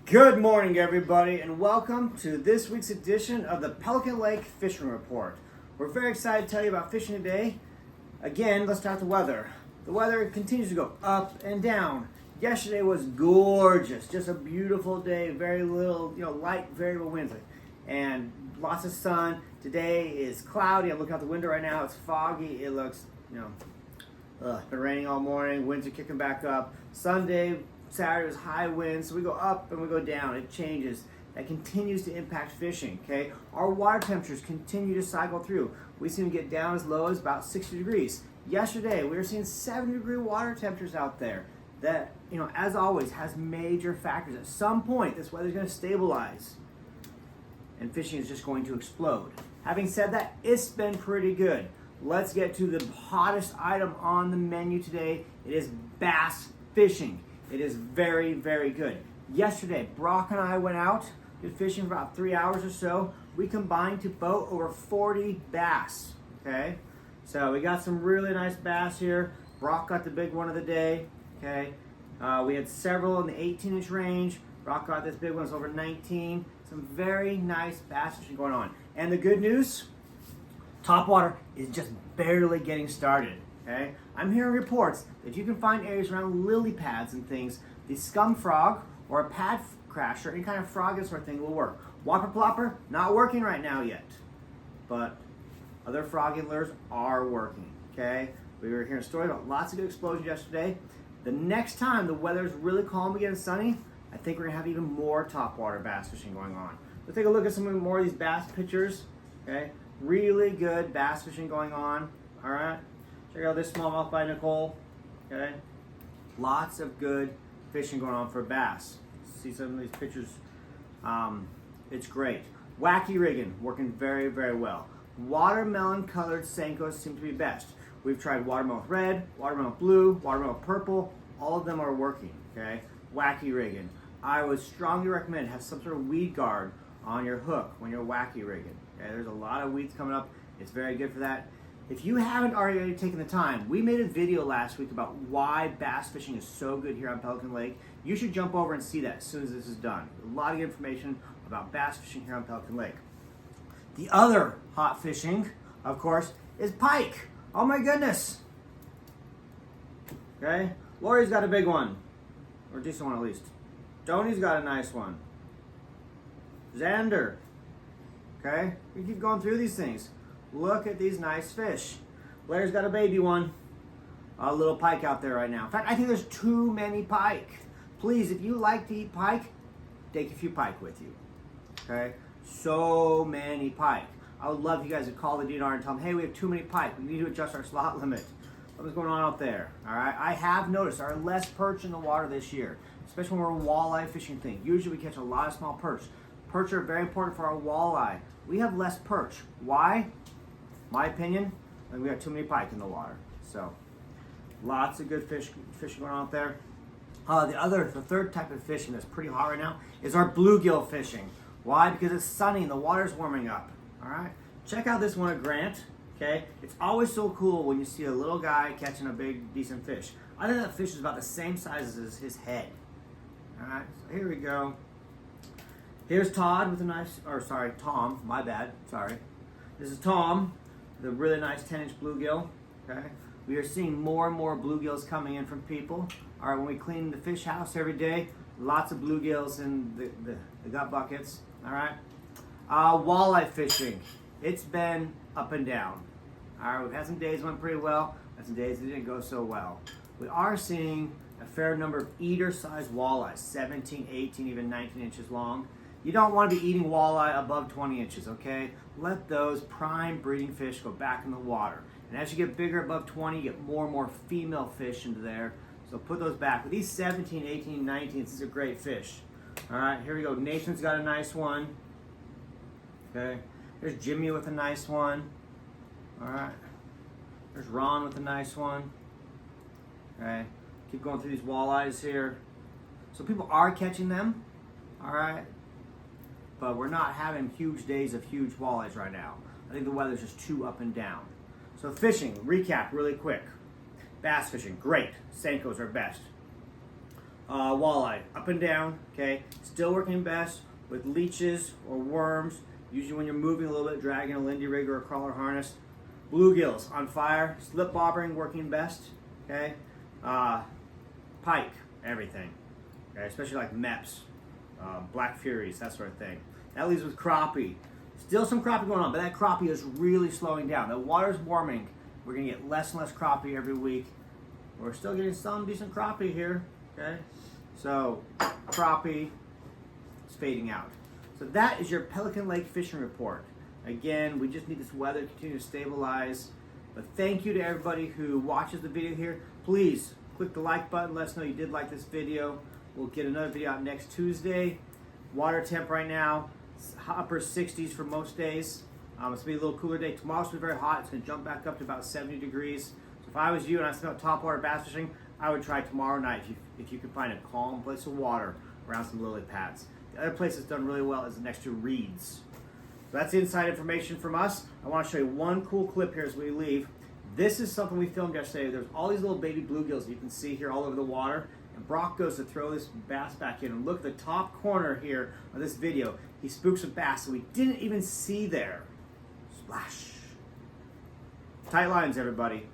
Good morning, everybody, and welcome to this week's edition of the Pelican Lake Fishing Report. We're very excited to tell you about fishing today. Again, let's start the weather. The weather continues to go up and down. Yesterday was gorgeous, just a beautiful day, very little, light variable winds, and lots of sun. Today is cloudy. I'm looking out the window right now. It's foggy. It looks, it's been raining all morning. Winds are kicking back up. Sunday, Saturday was high winds, so we go up and we go down. It changes. That continues to impact fishing, okay? Our water temperatures continue to cycle through. We seem to get down as low as about 60 degrees. Yesterday, we were seeing 70-degree water temperatures out there. That, as always, has major factors. At some point, this weather's going to stabilize, and fishing is just going to explode. Having said that, it's been pretty good. Let's get to the hottest item on the menu today. It is bass fishing. It is very, very good. Yesterday, Brock and I went out, did fishing for about 3 hours or so. We combined to boat over 40 bass, okay? So we got some really nice bass here. Brock got the big one of the day, okay? We had several in the 18-inch range. Brock got this big one, it's over 19. Some very nice bass fishing going on. And the good news, topwater is just barely getting started. Okay? I'm hearing reports that you can find areas around lily pads and things. The scum frog or a pad crasher, any kind of frog sort of thing will work. Whopper plopper, not working right now yet. But other frog lures are working. Okay? We were hearing stories about lots of good explosions yesterday. The next time the weather's really calm again and sunny, I think we're gonna have even more topwater bass fishing going on. Let's take a look at some more of these bass pictures. Okay? Really good bass fishing going on. Alright? Check out this smallmouth by Nicole. Okay, lots of good fishing going on for bass. See some of these pictures. It's great. Wacky rigging working very, very well. Watermelon colored Senkos seem to be best. We've tried watermelon red, watermelon blue, watermelon purple. All of them are working. Okay, wacky rigging. I would strongly recommend have some sort of weed guard on your hook when you're wacky rigging. Okay, there's a lot of weeds coming up. It's very good for that. If you haven't already taken the time, we made a video last week about why bass fishing is so good here on Pelican Lake. You should jump over and see that as soon as this is done. A lot of information about bass fishing here on Pelican Lake. The other hot fishing, of course, is pike. Oh my goodness. Okay, Lori's got a big one, or a decent one at least. Tony's got a nice one. Xander. Okay, we keep going through these things. Look at these nice fish. Blair's got a baby one. A little pike out there right now. In fact, I think there's too many pike. Please, if you like to eat pike, take a few pike with you. Okay? So many pike. I would love if you guys to call the DNR and tell them, hey, we have too many pike. We need to adjust our slot limit. What's going on out there? All right? I have noticed there are less perch in the water this year, especially when we're walleye fishing thing. Usually we catch a lot of small perch. Perch are very important for our walleye. We have less perch. Why? My opinion, I think we got too many pike in the water. So, lots of good fishing going on out there. The third type of fishing that's pretty hot right now is our bluegill fishing. Why? Because it's sunny and the water's warming up. All right, check out this one at Grant. Okay, it's always so cool when you see a little guy catching a big, decent fish. I think that fish is about the same size as his head. All right, so here we go. Here's Todd with a nice, Tom. My bad. Sorry. This is Tom. The really nice 10-inch bluegill. Okay, we are seeing more and more bluegills coming in from people. All right, when we clean the fish house every day, lots of bluegills in the gut buckets. All right, walleye fishing. It's been up and down. All right, we've had some days went pretty well, and some days that didn't go so well. We are seeing a fair number of eater-sized walleyes, 17, 18, even 19 inches long. You don't want to be eating walleye above 20 inches, okay? Let those prime breeding fish go back in the water. And as you get bigger above 20, you get more and more female fish into there. So put those back. But these 17, 18, 19, these are great fish. All right, here we go. Nathan's got a nice one. Okay, there's Jimmy with a nice one. All right, there's Ron with a nice one. Okay, keep going through these walleyes here. So people are catching them. All right. But we're not having huge days of huge walleyes right now. I think the weather's just too up and down. So fishing, recap really quick. Bass fishing, great. Senkos are best. Walleye, up and down, okay? Still working best with leeches or worms, usually when you're moving a little bit, dragging a Lindy rig or a crawler harness. Bluegills on fire, slip bobbering working best, okay? Pike, everything, okay? Especially like meps, black furies, that sort of thing. That leaves with crappie. Still some crappie going on, but that crappie is really slowing down. The water's warming. We're gonna get less and less crappie every week. We're still getting some decent crappie here, okay? So, crappie is fading out. So that is your Pelican Lake fishing report. Again, we just need this weather to continue to stabilize. But thank you to everybody who watches the video here. Please click the like button, let us know you did like this video. We'll get another video out next Tuesday. Water temp right now, upper 60s for most days. It's gonna be a little cooler day. Tomorrow's gonna be very hot. It's gonna jump back up to about 70 degrees. So if I was you and I was out topwater bass fishing, I would try tomorrow night if you could find a calm place of water around some lily pads. The other place that's done really well is next to reeds. So that's inside information from us. I want to show you one cool clip here as we leave. This is something we filmed yesterday. There's all these little baby bluegills you can see here all over the water. And Brock goes to throw this bass back in. And look at the top corner here of this video. He spooks a bass that we didn't even see there. Splash. Tight lines, everybody.